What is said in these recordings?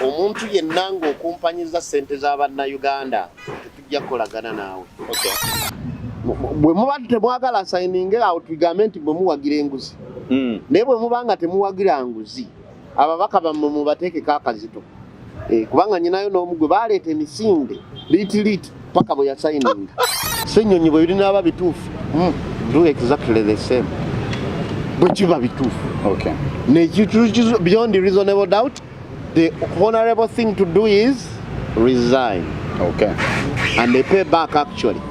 omuntu yenna ng'okumpanyiza ssente za Banayuganda tetujja kukolagana naawe. Okay. Bwe muba temwagala sayininge awo tugambe nti bwe muwagira enguzi. Naye bwe muba nga temuwagira nguzi ababaka bammwe mubateekeko akazito. Kubanga nyinayo n'omu gwe baleeta emisinde liiti paka bwe yasayininga. Ssenyonyi bwe birinaaba bituufu do exactly the same. Bwe kiba bituufu. Okay. Beyond the reasonable doubt, the honorable thing to do is resign. Okay. And they pay back actually.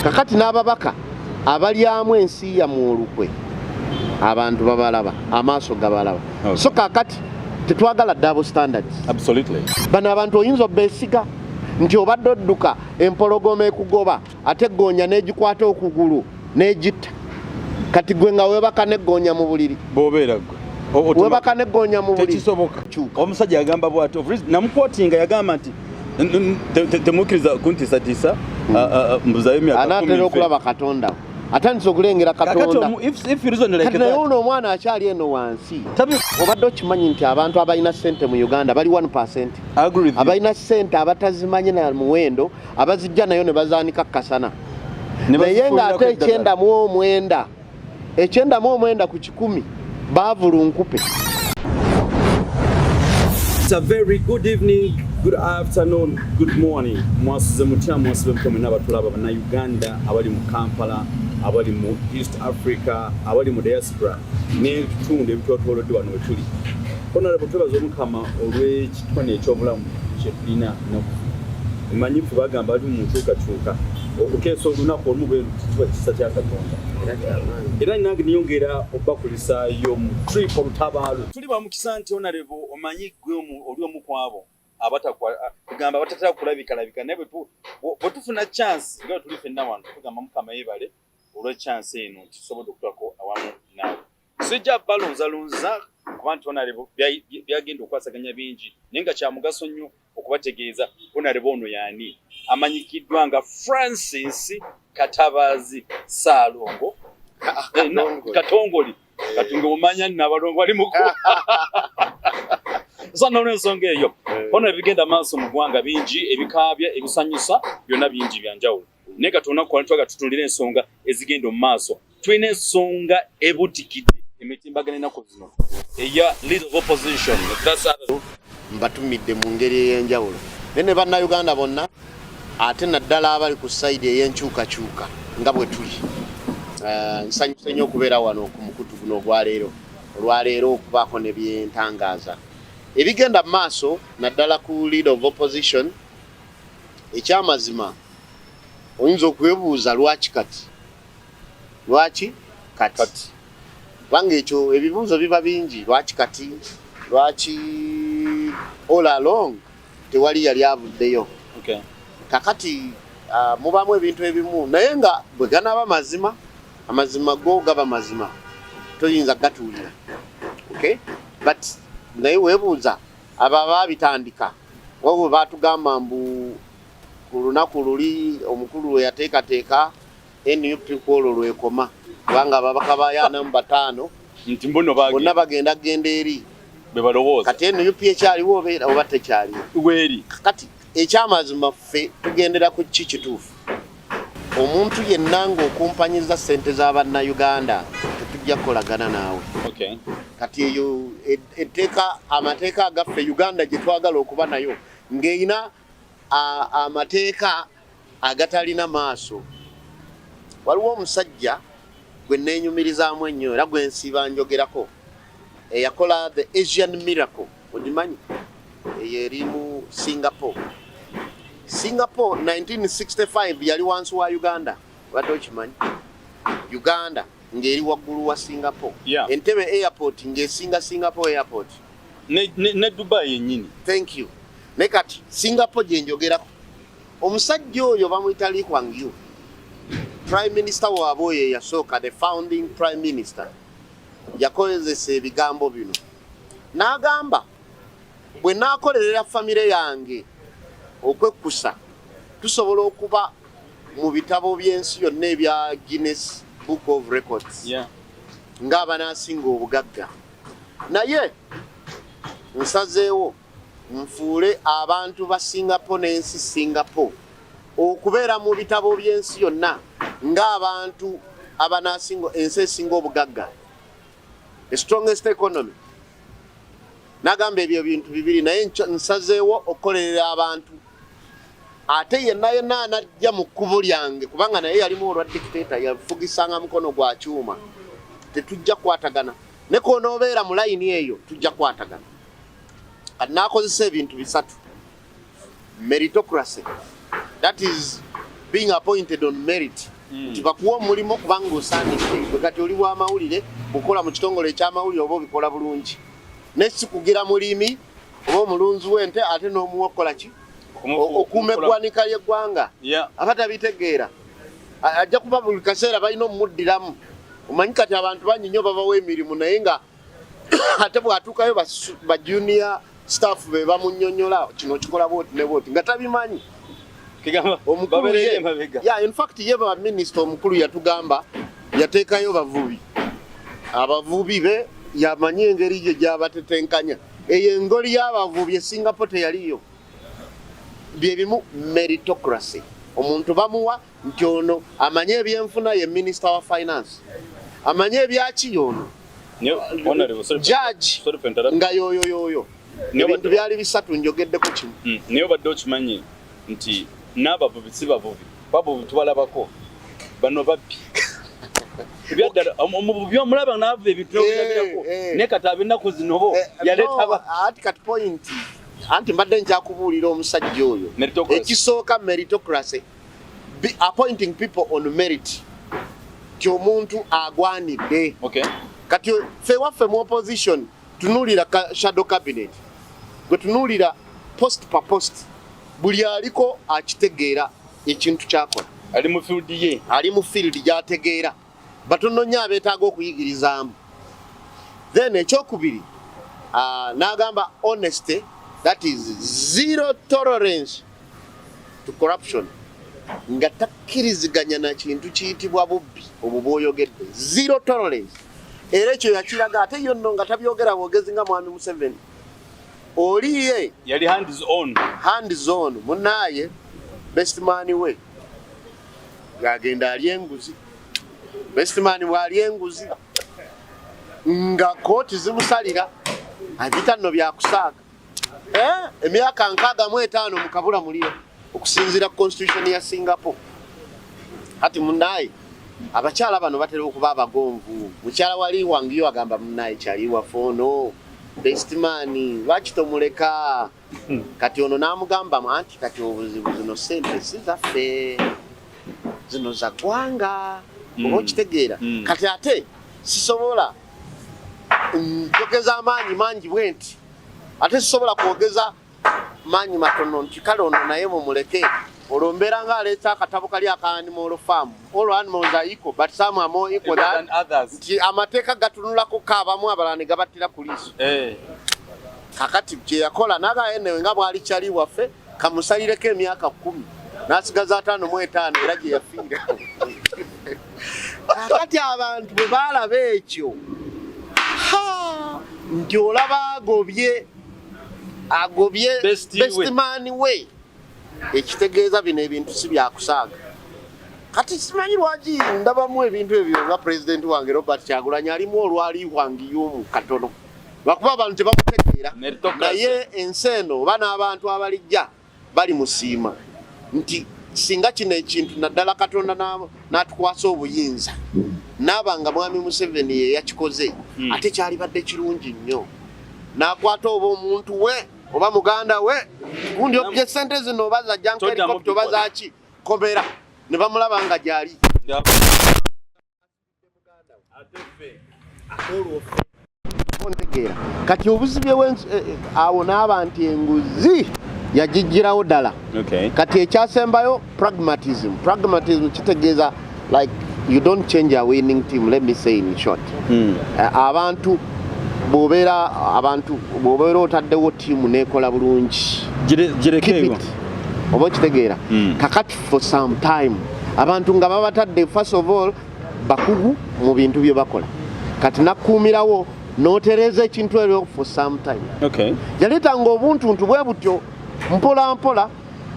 Kakati n'ababaka abalyamu ensi ya mu olukwe abantu babalaba amaaso gabalaba. Okay. So kakati tetwagala double standards. Absolutely. Bano abantu oyinza obbeesiga nti obadde odduka empologoma ekugoba ate eggoonya n'egikwata okugulu n'egitta kati gwe nga weebaka n'eggoonya mu buliri. Bw'obeera gwe weebaka n'eggoonya mu buliri tekisoboka. Omusajja yagamba bw'ati namukwotinga yagamba nti temukkiriza kuntiisatiisa mbuzayo emyaka 10. anaatera okulaba Katonda atandise okulengera Katonda. Kati naye ono omwana akyali eno wansi obadde okimanyi nti abantu abalina ssente mu Uganda bali 1%. Abalina ssente abatazimanyi na muwendo abazijja nayo ne bazaanika kasana naye ng'ate 9 ku 10 baavulunkupe. It's a very good evening, good afternoon, good morning. Mwasize mutya mwasibe mukome n'abatulaba Banayuganda abali mu Kampala, abali mu East Africa, abali mu diaspora n'ebitundu ebitwatwalodde wano we tuli. Honorable twebaza Omukama olw'ekitone eky'obulamu kye tulina mmanyifu bagamba ali mu nkyukakyuka okukeesa olunaku olumu bwe kiba kisa kya Katonda. Era nange niyongera okubakulisaayo mu trip Olutalo. Tuli bamukisa nti Honorable omanyi gwe oli omu ku abo tugamba abatatera kulabika naye bwe tufuna chance nga tuli ffenna wano tugamba Mukama yeebale olwa chance eno nti tusobodde okutulako awamu naawe. Sijja balonzalonza kuba nti Honorable byagenda okwasaganya bingi naye nga kya mugaso nnyo okubategeeza Honorable ono y'ani. Amanyikiddwa nga Francis Katabazi Saalongo Katongoli katunga omanya n'abalongo ali muko sana n'ensonga eyo ono ebigenda maaso mu ggwanga bingi ebikaabya ebisanyusa byonna bingi byanjawulo naye Katonda twaga tutundira ensonga ezigenda mu maaso. Tulina ensonga ebutikidde emitimbagano ennaku zino eya leader of opposition mbatumidde mu ngeri ey'enjawulo ne Bannayuganda bonna ate naddala abali ku sayidi ey'enkyukakyuka nga bwe tuli. Nsanyuse nnyo okubeera wano ku mukutu guno olwaleero okubaako ne byentangaaza ebigenda mu maaso naddala ku leader of opposition. Ekyamazima oyinza okwebuuza lwaki kati kubanga ekyo ebibuuzo biba bingi. Lwaki kati lwaki all along tewali yali avuddeyo. Okay. Kakati mubamu ebintu ebimu naye nga bwe ganaba amazima go gaba mazima toyinza gatuulira. Okay? But naye weebuuza aba bitandika wabwe baatugamba mbu ku lunaku luli omukulu we yateekateeka NUP kwolwo lwekoma kubanga ababaka ba 45 nti bonna bagenda eri be balowooza kati NUP ekyaliwo oba tekyaliwo weri. Kati ekyamazima ffe tugendera ku kituufu. Omuntu yenna ng'okumpanyiza ssente za Banayuganda tetujja kukolagana naawe. Okay. Kati eyo amateeka agaffe Uganda gye twagala okuba nayo ng'erina amateeka agatalina maaso. Waliwo omusajja gwe neenyumirizaamu ennyo era gwe nsiiba njogerako eyakola the Asian miracle ogimanyi eyo eri mu Singapore 1965 yali wansi wa Uganda. Wadde okimanyi Uganda ng'eri waggulu wa Singapore. Yeah. Entebbe airport ng'esinga Singapore airport ne Dubai yennyini. Thank you. Ne kati Singapore gye njogerako omusajja oyo bamuyita Lee Kuan Yew, Prime Minister waabwe oyo yasooka, the founding Prime Minister, yakozesa ebigambo bino n'agamba bwe naakolerera famire yange okwekkusa tusobola okuba mu bitabo by'ensi yonna ebya Guinness Book of Records. Yeah. Ng'abanaasinga obugagga naye nsazeewo nfuule abantu ba Singapore n'ensi Singapore okubeera mu bitabo by'ensi yonna ng'abantu abanasingo ensi esinga obugagga, the strongest economy. Nagamba ebyo bintu bibiri naye nsazeewo okukolerera abantu. Ate yenna anajja mu kkubo lyange kubanga naye yalimu olwa dictator yafugisanga mukono gwa kyuma. Tetujja kwatagana. Ne koonoobeera mu layini eyo tujja kwatagana. Kati naakozesa ebintu bisatu. Meritocracy. That is being appointed on merit. Nti bakuwa omulimu kubanga osaanidde. Kati oli w'amawulire bukola mu kitongole eky'amawulire oba obikola bulungi. Nesi kugira mulimi oba omulunzi w'ente ate n'omuwa okukola ki? Okuuma eggwanika ly'eggwanga. Abatabitegeera. Ajja kuba buli kaseera balina omumuddiramu. Omanyi kati abantu bangi nnyo babawo emirimu naye nga ate bw'atuukayo ba junior staff be bamunnyonnyola kino kikola bwoti ne bwoti nga tabimanyi. Omukulu in fact ye ba minisita omukulu yatugamba yateekayo bavubi. Abavubi be yamanyi engeri gye gy'abatetenkanya. Eyo engoli y'abavubi e Singapore teyaliyo. Bye bimu meritocracy. Omuntu bamuwa nti ono amanye ebyenfuna ye minister wa finance. Amanye ebyaki ono. Judge nga yoyo. Ebintu byali bisatu njogeddeko kimu. Naye obadde okimanyi nti n'abavubi si bavubi. Bavubi tubalabako. Bano babbi. Omuvubi omulaba n'avuba ebintu ebirabirako. Ne kati ab'ennaku zino bo yaleeta ati kati point. Anti mbadde njakubuulira omusajja oyo. Ekisooka meritocracy. Appointing people on merit. Ti omuntu agwanidde. Kati ffe waffe mu opposition tunuulira shadow cabinet. Gwe tunuulira post pa post. Buli aliko akitegeera ekintu kyakola. Ali mu field ye. Ali mu field gy'ategeera. Batono nnyo abeetaaga okuyigirizaamu. Then ekyokubiri n'agamba honesty, that is zero tolerance to corruption. Nga takkiriziganya na kintu kiyitibwa bubbi obwo bw'oyogedde. Zero tolerance. Era ekyo yakiraga ate yo nno nga tabyogera bwogezi nga mwami Museveni. Oliye yali hands on munaaye best man we gagenda ali enguzi. Best man wali enguzi nga kooti zimusalira abitano byakusaaga emyaka 65 mu kabula muliro okusinzira constitution ya Singapore. Ati munaaye abakyala bano batera okuba abagonvu. Mukyala wali wangiyo agamba munaaye kyali wafono best man wakitomuleka. Kati ono n'amugamba anti kati obuzibu zino sente sizaffe zino za ggwanga oba okitegeera. Kati ate sisobola njogeza amaanyi mangi bwenti ate sisobola kwogeza maanyi matono nti kale ono naye mumuleke olwo mbeera nga aleeta akatabo kali aka animal farm. All animals are equal but some are more equal than others. Nti amateeka gatunulako kaabamu abalala ne gabattira ku liiso. Kakati kye yakola nagaye newe nga bwali kyali waffe kamusalireko emyaka 10 n'asigaza 5 era gye yafiira. Kakati abantu bwe baalaba ekyo nti olaba agobye best man we. Ekitegeeza bino ebintu si byakusaaga. Kati simanyi lwaki ndabamu ebintu ebyo nga president wange Robert Kyagulanyi alimu olwali wangiyumu katono. Bakuba abantu tebamutegeera naye ensi eno oba n'abantu abalijja bali musiima nti singa kino ekintu naddala Katonda n'atukwasa obuyinza n'abanga mwami Museveni ye yakikoze ate kyalibadde kirungi nnyo. N'akwata oba omuntu we oba muganda we gundi obye sente zino oba za junk helicopter oba zaki komera ne bamulaba nga gyali. Kati obuzibye awo n'aba nti enguzi yagijjirawo ddala. Kati ekyasembayo pragmatism kitegeeza like you don't change a winning team, let me say in short. Abantu bw'obeera otaddewo ttiimu n'ekola bulungi oba okitegeera. Kakati for some time abantu nga babatadde first of all bakugu mu bintu bye bakola. Kati nakkuumirawo n'otereza ekintu ekyo for some time. Okay. Yaleetanga obuntuntu bwe butyo mpola mpola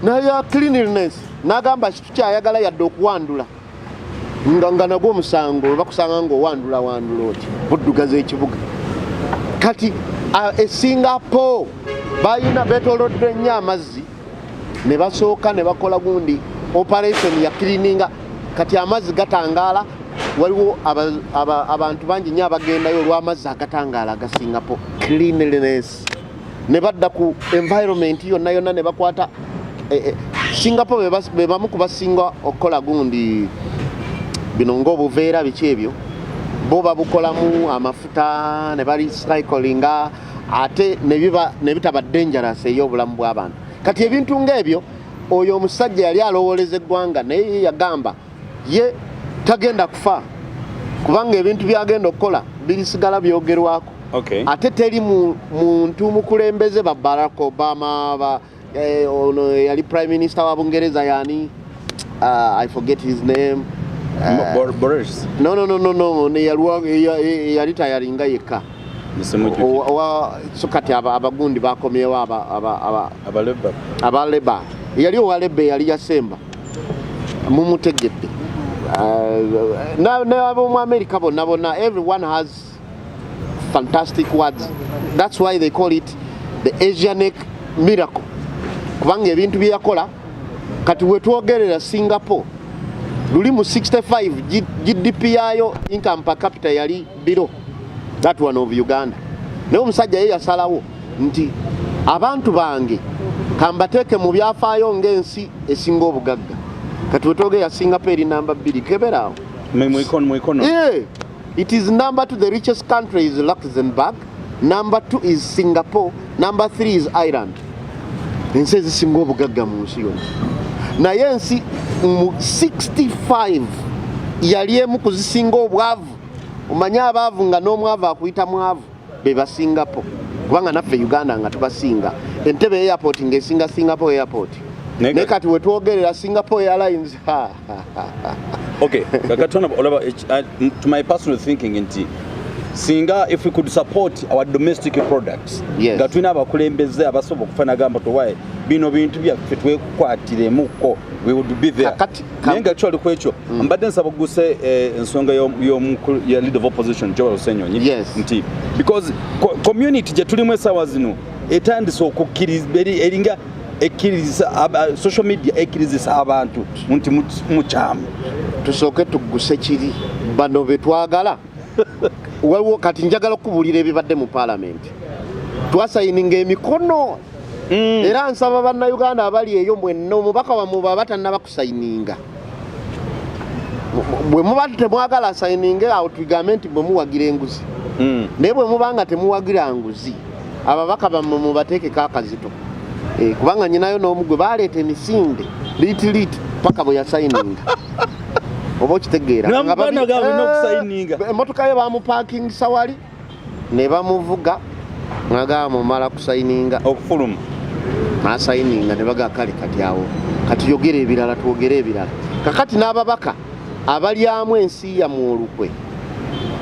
n'aya cleanliness n'agamba kikyayagala yadde okuwandula nga nagwo omusango bakusanga ng'owandula oti buddugaza ekibuga. Kati e Singapore balina beetolodde nnyo amazzi ne basooka ne bakola gundi operation ya cleaninga. Kati amazzi gatangaala, waliwo abantu bangi nnyo abagendayo olw'amazzi agatangaala aga Singapore. Cleanliness ne badda ku environment yonna yonna ne bakwata Singapore be bamu ku basinga okukola gundi bino ng'obuveera biki ebyo bo babukolamu amafuta ne barecyclinga ate ne bitaba dangerous ey'obulamu bw'abantu. Kati ebintu ng'ebyo oyo omusajja yali alowoleza eggwanga naye yagamba ye tagenda kufa kubanga ebintu byagenda okukola birisigala byogerwako. Okay. Ate teri muntu mukulembeze ba Barack Obama ono yali prime minister wa Bungereza yani I forget his name. Boris. No ne yali tayalinga yekka. So kati abagundi bakomyewo abaleba yali owalebe yali yasemba mumutegedde n'abo mu America bonna everyone has fantastic words. That's why they call it the Asianic miracle kubanga ebintu byeyakola kati wetwogerera Singapore luli mu 65 GDP yayo income per capita yali below that one of Uganda. Naye omusajja ye yasalawo nti abantu bange kambateeke mu byafaayo ng'ensi esinga obugagga. Kati wetwogera Singapore number 2 keberaawo. Yeah. It is number 2, the richest country is Luxembourg, number 2 is Singapore, number 3 is Ireland. Ensi ezisinga obugagga mu nsi yonna. Naye ensi 65 yali emu kuzisinga obwavu. Omanya abaavu nga n'omwavu akuyita mwavu be ba Singapore. Kubanga naffe Uganda nga tubasinga. Entebbe airport ng'esinga Singapore airport. Ne kati wetwogerera Singapore Airlines. Okay, to my personal thinking nti singa if we could support our domestic products nga tulina abakulembeze abasobola okufana gamba towaye bino bintu byaffe twekwatiremu we would be there. Naye nga kyali ku ekyo mbadde nsaba okuguse ensonga ya leader of opposition Joel Senyonyi nti because community gye tulimu essaawa zino etandise okukkiriza eringa social media ekkirizisa abantu nti mukyamu. Tusooke tugguse kiri bano betwagala waliwo kati njagala okubulira ebibadde mu parliament twasayininga emikono era nsaba bannayuganda abali eyo mwenna omubaka wammwe baba tannaba kusayininga bwe muba temwagala asayininge awo tugambe nti bwe muwagira enguzi naye bwe mubanga temuwagira nguzi ababaka bammwe mubateekeko akazito kubanga nyinayo n'omugwe baleeta emisinde liiti paka bwe yasayininga oba okitegeera emmotoka ye bamupakingisa wali ne bamuvuga ngagamba mumala kusayininga okufuluma asayininga ne baga kale kati awo kati yogera ebirala twogere ebirala kakati n'ababaka abalyamu ensi ya mu olukwe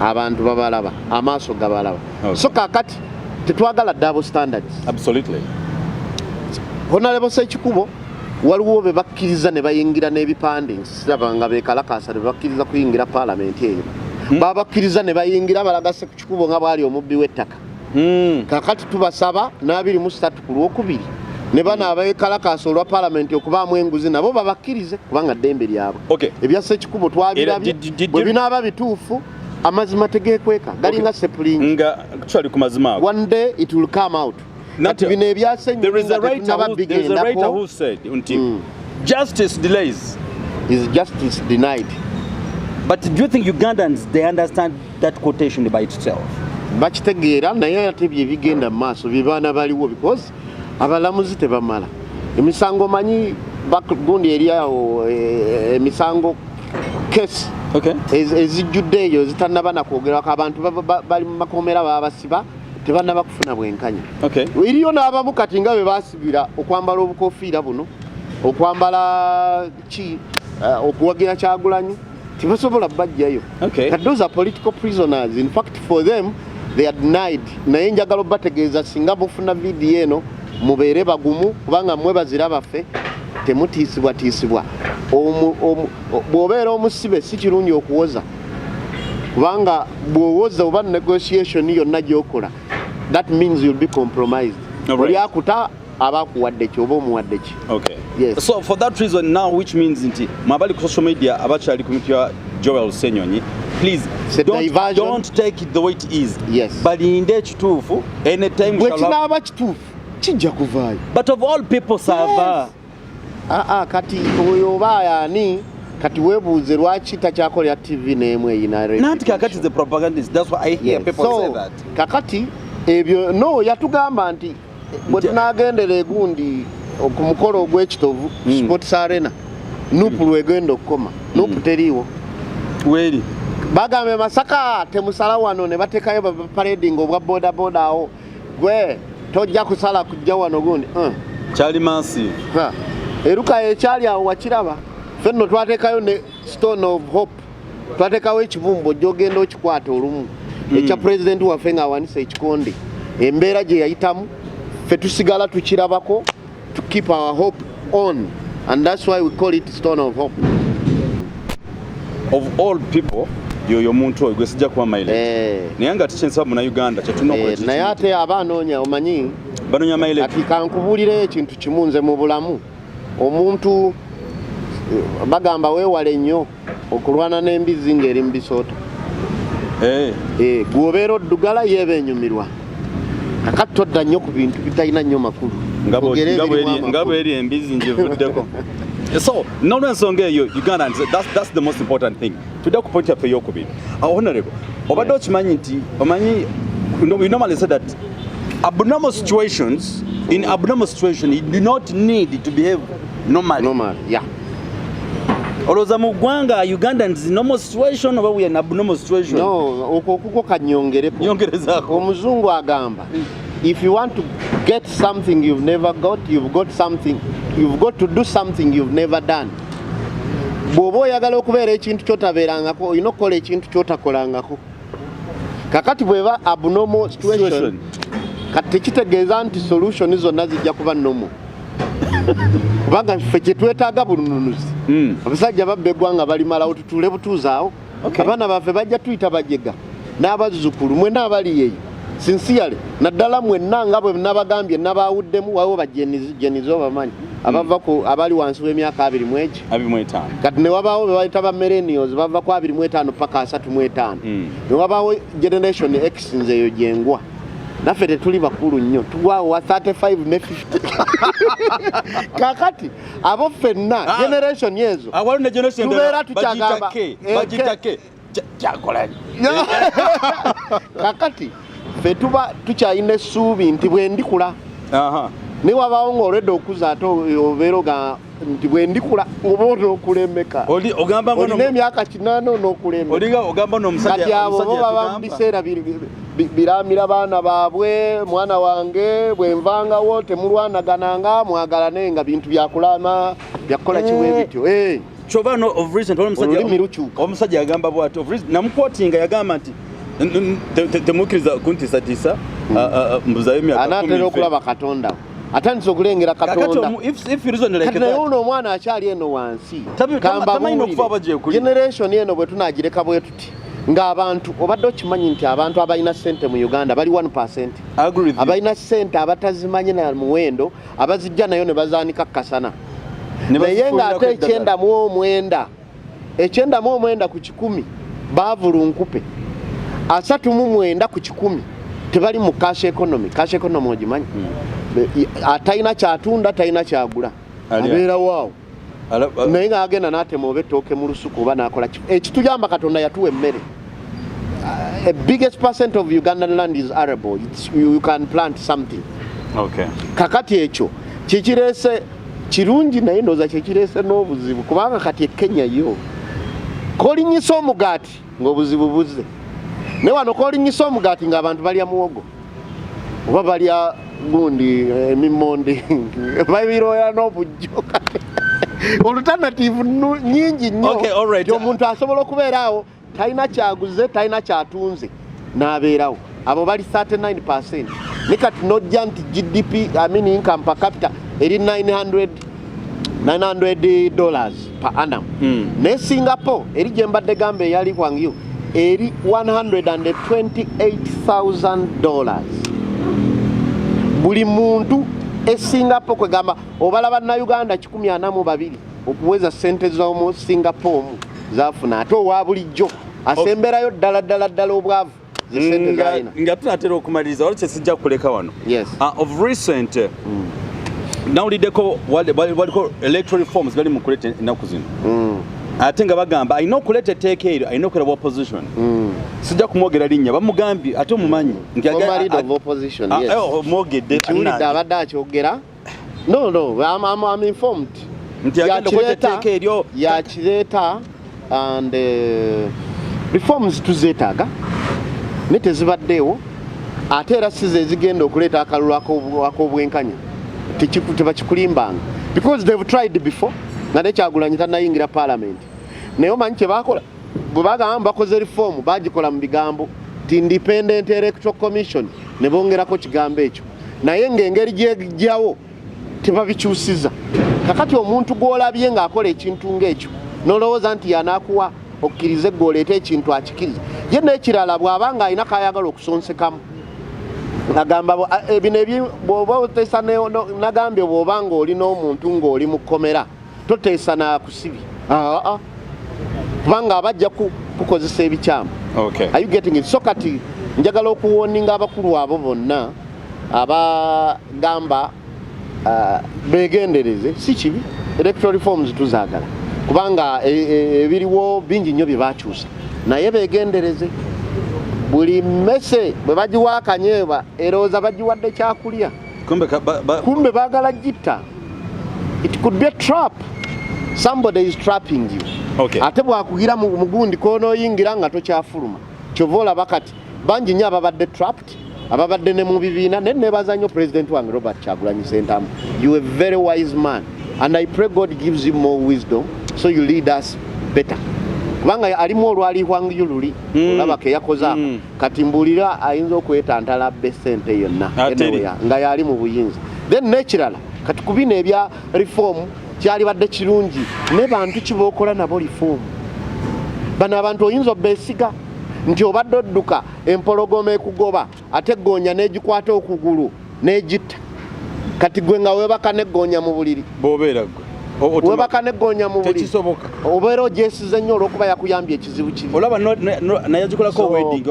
abantu babalaba amaaso gabalaba so kakati tetwagala double standards. Absolutely. Honorable Sekikubo waliwo be bakkiriza ne bayingira n'ebipande siraba nga bekalakasa ne bakkiriza kuyingira parliament eyo babakkiriza ne bayingira balaga Sekikubo nga bwali omubbi w'ettaka kakati tubasaba n'abiri ku Lwokubiri ne bana abekalakasa olwa parliament okubaamu enguzi nabo babakkirize kubanga ddembe lyabwe. Ebya Sekikubo twabirabye bwe binaaba bituufu amazima tegeekweka galinga sepulingi nga actually ku mazima one day it will come out. There is a writer who said justice delays is justice denied. But do you think Ugandans they understand that quotation by itself? Bakitegeera naye ate bye bigenda mu maaso bibaana baliwo because abalamuzi tebamala emisango manyi bakugundi eri awo emisango case ezijjudde eyo zitannaba nakwogerwako abantu bali mu makomera babasiba tebannaba kufuna bwenkanya. Iriyo n'abamu kati nga bwe baasibira okwambala obukofiira buno okwambala okuwagira Kyagulanyi tebasobola bajjayo. Those are political prisoners. In fact for them they are denied. Naye njagala bategeeza singa mufuna video eno mubeere bagumu kubanga mmwe bazira baffe temutiisibwa. Bw'obeera omusibe si kirungi okuwoza kubanga bw'owoza oba negotiation yonna gy'okola that means you'll be compromised. Oli akuta aba akuwadde ki oba omuwadde ki. Okay. Yes. So for that reason now, which means nti mabali ku social media abakyali ku mitya Joel Senyonyi, please don't take it the way it is. Yes. Balinde ekituufu anytime bwe kinaaba kituufu kijja kuvaayo. But of all people sava. Kati oyo oba yaani kati weebuuze lwaki takyakolera TV n'emu eyina. Nanti kakati the propagandist. That's why I hear people say that. Kakati ebyo no yatugamba nti bwe tunagendera egundi ku mukolo ogw'ekitovu Sports Arena nupu lwegenda okukoma nupu teriiwo. Weri bagambe Masaka temusala wano ne batekayo parading obwa boda awo gwe tojja kusala kujja wano gundi kyali massive. Eruka ekyali awo wakiraba fenno twatekayo ne Stone of Hope twatekawo ekibumbo gyogenda okikwata olumu ekya president waffe ng'awanisa ekikonde embeera gye yayitamu ffe tusigala tukirabako to keep our hope on, and that's why we call it Stone of Hope. Of all people yoyo muntu oyo gwesijja kuba maile naye nga tikyensa Banayuganda kyetulina okukola naye ate abanoonya omanyi banoonya maile ati kankubuulira ekintu kimu nze mu bulamu omuntu bagamba weewale nnyo okulwana n'embizi ng'eri mu bisooto. Gwobeera oddugala yeeba enyumirwa kakati todda nnyo ku bintu bitalina nnyo makulu nga bweri embizi njevuddeko. So n'olwensonga eyo Uganda, that's the most important thing. Tudde ku point yaffe ey'okubiri. Honorable, obadde okimanyi nti omanyi we normally say that in abnormal situations you do not need to behave normally. Yeah. Olowooza mu ggwanga Ugandans in normal situation oba we are in abnormal situation? No, okuko kanyongereko. Nyongerezaako. Omuzungu agamba if you want to get something you've never got, you've got to do something you've never done. Bw'oba oyagala okubeera ekintu kyotabeerangako olina okukola ekintu kyotakolangako. Kakati bw'eba abnormal situation kati tekitegeeza nti solution zonna zijja kuba normal. Kubanga ffe kye twetaaga bununuzi abasajja babba eggwanga balimalawo tutuule butuuzaawo. Abaana baffe bajja tuyita bajega n'abazzukulu mwenna abali eyo sincerely naddala mwenna nga bwe nabagambye nabaawuddemu waliwo bajenizi obamanyi abava ku abali wansi w'emyaka 25 kati ne wabaawo be bayita ba millennials bava ku 25 paka 35 ne wabaawo generation X nze eyo gyengwa naffe tetuli bakulu nnyo tugwawo wa 35 ne 50 kakati abo ffenna generation yezo tubeera tukyagamba bagitake kyakola kakati ffe tuba tukyalina essuubi nti bwe ndikula ne wabaawo ng'olwedde okuza ate obeera nti bwe ndikula oba onookulembeka olina emyaka 8 onookulembeka kati abo bo baba mu biseera biramira baana baabwe mwana wange bwe nvangawo temulwanagananga mwagalane nga bintu byakulama byakukola kiwe bityo kyova no of recent omusajja yagamba bwati of recent namukwotinga yagamba nti temukiriza kuntiisatiisa mbuzayo emyaka 10 anaatera okulaba Katonda atandise okulengera Katonda naye ono omwana akyali eno wansi generation eno bwe tunagireka bwe tuti ng'abantu obadde okimanyi nti abantu abalina ssente mu Uganda bali 1%. Abalina ssente abatazimanyi na muwendo abazijja nayo ne bazaanika kasana naye ng'ate 9 ku 10 baavulunkupe 39 ku 10 tebali mu cash economy ogimanyi atalina kyatunda talina kyagula abeera waawo naye ng'agenda n'atema oba ettooke mu lusuku oba n'akola ekituyamba Katonda yatuwa emmere. A biggest percent of Ugandan land is arable. You can plant something. Kakati ekyo kikireese kirungi naye ndowooza kikireese n'obuzibu kubanga kati Kenya yo kolinyisa omugaati ng'obuzibu buzze ne wano kolinyisa omugaati ng'abantu balya muwogo oba balya gundi emimmonde babiroya n'obujjo alternative nyingi nnyo omuntu asobola okubeera awo talina kyaguze talina kyatunze n'abeerawo abo bali 39%. Ne kati nojja nti GDP, I mean income per capita eri $900 per annum. Ne Singapore eri gye mbadde gamba eyali kwangiyo eri $128,000. Buli muntu Singapore kwe gamba obala Banayuganda 142 okuweza sente z'omu Singapore zafuna ate owa bulijjo asemberayo ddala obwavu zisente zalina nga tunatera okumaliriza wali kyesijja kuleka wano. Yes. Of recent nawuliddeko waliko electoral reforms gali mu kuleta ennaku zino ate nga bagamba alina okuleeta etteeka eryo alina okuera opposition. Sijja kumwogera linnya bamugambye ate omumanyi mwogedde kiwulidde abadde akyogera. No, I'm informed nti agenda okuleeta etteeka eryo yakireeta and reforms tuzeetaaga ne tezibaddeewo ate era size ezigenda okuleeta akalulu ak'obwenkanya tebakikulimbanga because they've tried before nga nekyagulanyi tannayingira parliament naye omanyi kye bakola bwe bagamba bakoze reform bagikola mu bigambo ti independent electoral commission ne bongerako kigambo ekyo naye ng'engeri gyegyawo tebabikyusiza. Kakati omuntu gw'olabye ng'akola ekintu ng'ekyo n'olowooza nti yanaakuwa okkirize gw'oleeta ekintu akikiriza ye n'ekirala bw'aba ng'alina kayagala okusonsekamu nagamba bino bw'oba oteesa nagambye bw'oba ng'oli n'omuntu ng'oli mu kkomera toteesa n'akusibi kubanga abajja kukozesa ebikyamu. Are you getting it? So kati njagala okuwoninga abakulu abo bonna abagamba begendereze si kibi electoral reforms tuzaagala kubanga ebiriwo bingi nnyo bye bakyusa naye begendereze buli mmese bwe bagiwa akanyeeba erowooza bagiwadde kyakulya kumbe baagala gitta. It could be a trap. Somebody is trapping you. Ate bwakugira mu mugundi koonooyingira nga tokyafuluma kyova olaba kati bangi nnyo ababadde trapped ababadde ne mu bibiina ne neebaza nnyo president wange Robert Kyagulanyi Ssentamu. You are a very wise man and I pray God gives you more wisdom so you lead us better. Kubanga alimu olwalihwangiyo luli olabako eyakozaako kati mbuulira ayinza okwetantala abbe Sente yonna nga yali mu buyinza. Then n'ekirala kati ku bino ebya reform kyali badde kirungi ne bantu kibookola nabo reform. Bano abantu oyinza obbeesiga nti obadde odduka empologoma ekugoba ate eggoonya n'egikwata okugulu n'egitta kati gwe nga weebaka n'eggoonya mu buliri bw'obeera gwe webaka n'eggoonya mu buliri obeera ogyesize nnyo olw'okuba yakuyambye ekizibu kiri. Olaba nayagikolako wedding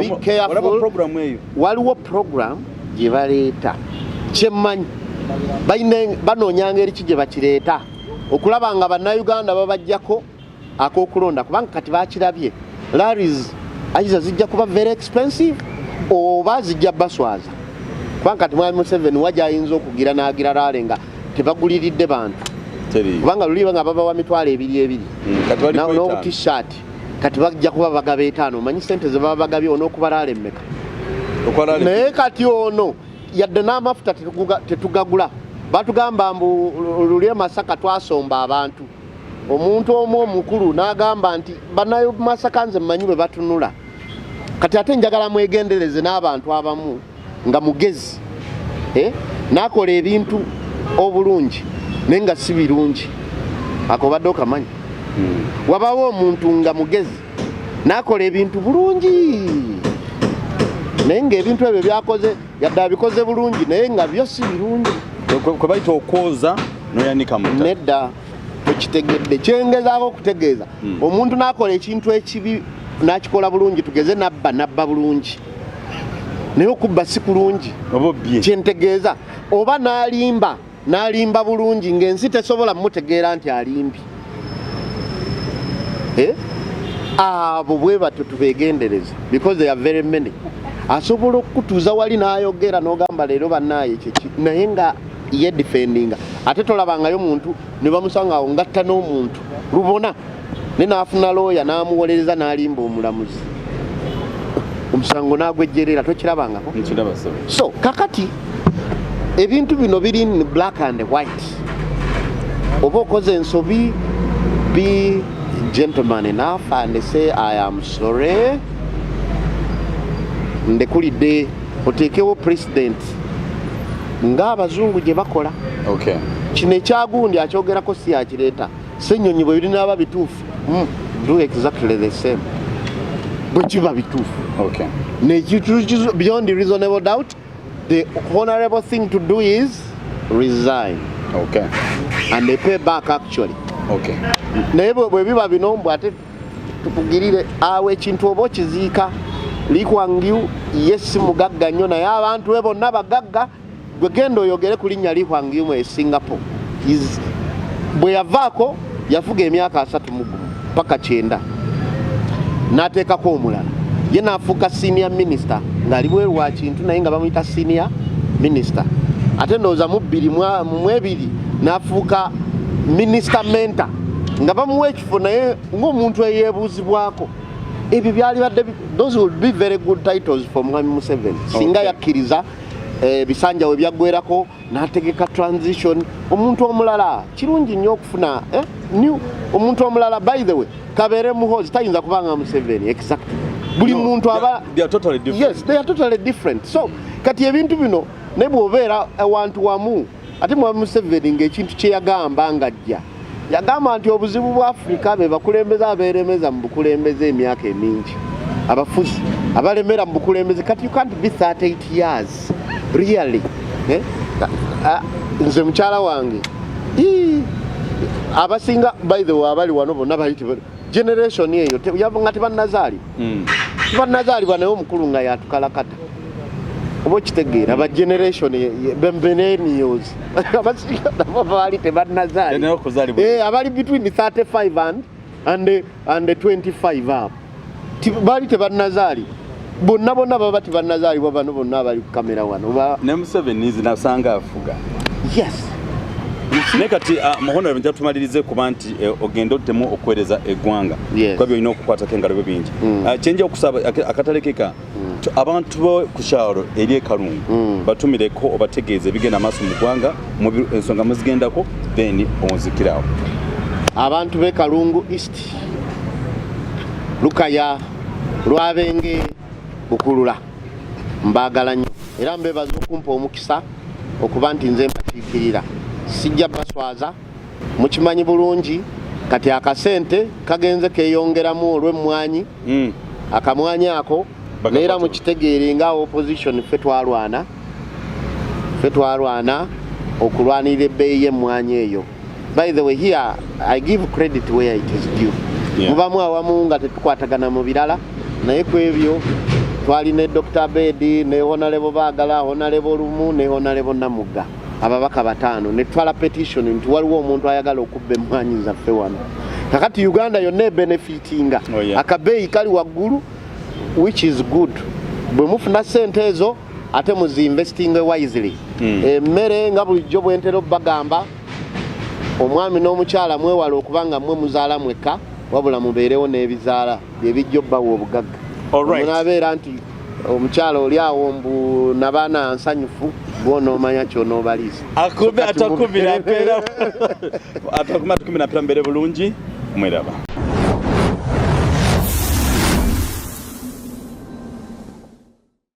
olaba program eyo waliwo program gye baleeta kyemmanyi banoonyanga eri ki gye bakireeta okulaba nga Bannayuganda babajjako ak'okulonda kubanga kati bakirabye laris ayiza zijja kuba very expensive oba zijja baswaza kubanga kati mwami Museveni wajja ayinza okugira n'agira laale nga tebaguliridde bantu kubanga luliba nga babawa $2,200 n'obutishaati kati bajja kuba bagaba 5 manyi sente ze baba bagabye on'okuba laale mmeka naye kati ono yadde n'amafuta tetugagula batugamba mbu luli Masaka twasomba abantu omuntu omu omukulu n'agamba nti banayo Masaka nze mmanyi bwe batunula kati ate njagala mwegendereze n'abantu abamu nga mugezi n'akola ebintu obulungi naye nga si birungi ako badde okamanyi wabawo omuntu nga mugezi n'akola ebintu bulungi naye ng'ebintu ebyo byakoze yadde abikoze bulungi naye nga byo si birungi kwe bayita okwoza noyanika muta nedda tokitegedde kyengezaako okutegeeza omuntu n'akola ekintu ekibi n'akikola bulungi tugeze nabba bulungi naye okubba si kulungi kyentegeeza oba n'alimba bulungi ng'ensi tesobola mutegeera nti alimbi abo bwe batyo tubegendereza because they are very many. Asobola okutuuza wali n'ayogera n'ogamba leero bannaaye kyeki naye nga ye defendinga ate tolabangayo muntu ne bamusanga awo ngatta n'omuntu lubona ne naafuna looya n'amuwolereza n'alimba omulamuzi omusango n'agwejjerera tokirabangako. So kakati ebintu bino biri in black and white. Oba okoze ensobi, be gentleman enough and say I am sorry. ndekulidde oteekewo president ng'abazungu gye bakola. Okay. Kino ekyagundi akyogerako si yakireeta. Ssennyonyi bwe birinaaba bituufu. Do exactly the same. Bwe kiba bituufu. Okay. Beyond the reasonable doubt, the honorable thing to do is resign. Okay. And they pay back actually. Okay. Naye bwe biba bino mbw ate tukugirire awo ekintu oba okiziika Likwangiu yes mugagga nnyo naye abantu be bonna bagagga gwe genda oyogere ku linnya Likwangiu mu Singapore. Bwe yavaako yafuga emyaka 3 paka 9 n'ateekako omulala ye n'afuuka senior minister ng'ali bweru wa kintu naye nga bamuyita senior minister ate ndowooza mu 2002 n'afuuka minister mentor nga bamuwa ekifo naye ng'omuntu eyeebuuzibwako ebyo byali badde those would be very good titles for Mwami Museveni singa yakkiriza bisanja we byaggwerako n'ategeka transition omuntu omulala kirungi nnyo okufuna new omuntu omulala by the way kabeere muhozi tayinza kubanga Museveni exactly buli muntu aba they are totally different. Yes, they are totally different. So kati ebintu bino ne bw'obeera awantu wamu ate Mwami Museveni ng'ekintu kye yagamba ng'ajja yagamba nti obuzibu bwa Afrika be bakulembeze abeeremeza mu bukulembeze emyaka emingi abafuzi abalemera mu bukulembeze kati you can't be 38 years really nze mukyala wange abasinga by the way abali wano bonna bali generation eyo yabanga tebannazaali banazaali naye omukulu nga yatukalakata oba kitegeera aba generation millennials abali tebannazaali abali between 35 and 25 up bali tebannazaali bonna baba tebannazaali bano bonna abali ku kamera wano ne Museveni nasanga afuga. Yes. Nekati muhono ebintu tumalirize kuba nti ogenda ottemu okwereza eggwanga kwa byolina okukwatako engalo bingi kyenja okusaba akatalekeka abantu bo ku kyalo eri ekalungu batumireko obategeeze bigenda maaso mu ggwanga mu ensonga muzigendako then onzikirawo abantu b'e Kalungu East Lukaya Lwabenge Bukulula mbaagala nnyo era mbebaza okumpa omukisa okuba nti nze mbakiikirira sijja baswaza mukimanyi bulungi kati akasente kagenze keyongeramu olw'emmwanyi akamwanyi ako neera mukitegeere nga opposition ffe twalwana okulwanira ebbeeyi y'emmwanyi eyo. By the way here I give credit where it is due. Mubamu awamu nga tetukwatagana mu birala naye ku ebyo twalina Dr. Bedi ne Honorable Baagala Honorable Lumu ne Honorable Namugga ababaka 5 ne twala petition nti waliwo omuntu ayagala okubba emmwanyi zaffe wano kakati Uganda yonna benefitinga akabeeyi kali waggulu which is good bwe mufuna sente ezo ate muzi investing wisely emmere nga bulijjo bwentera bagamba omwami n'omukyala mwewala okubanga mmwe muzaala mwekka wabula mubeerewo n'ebizaala byebijjo bbawa obugagga munaabeera nti omukyala oli awo mbu nabaana nsanyufu bona omanya ky'onoobaliisa atakubira mpeera mbere bulungi mweraba.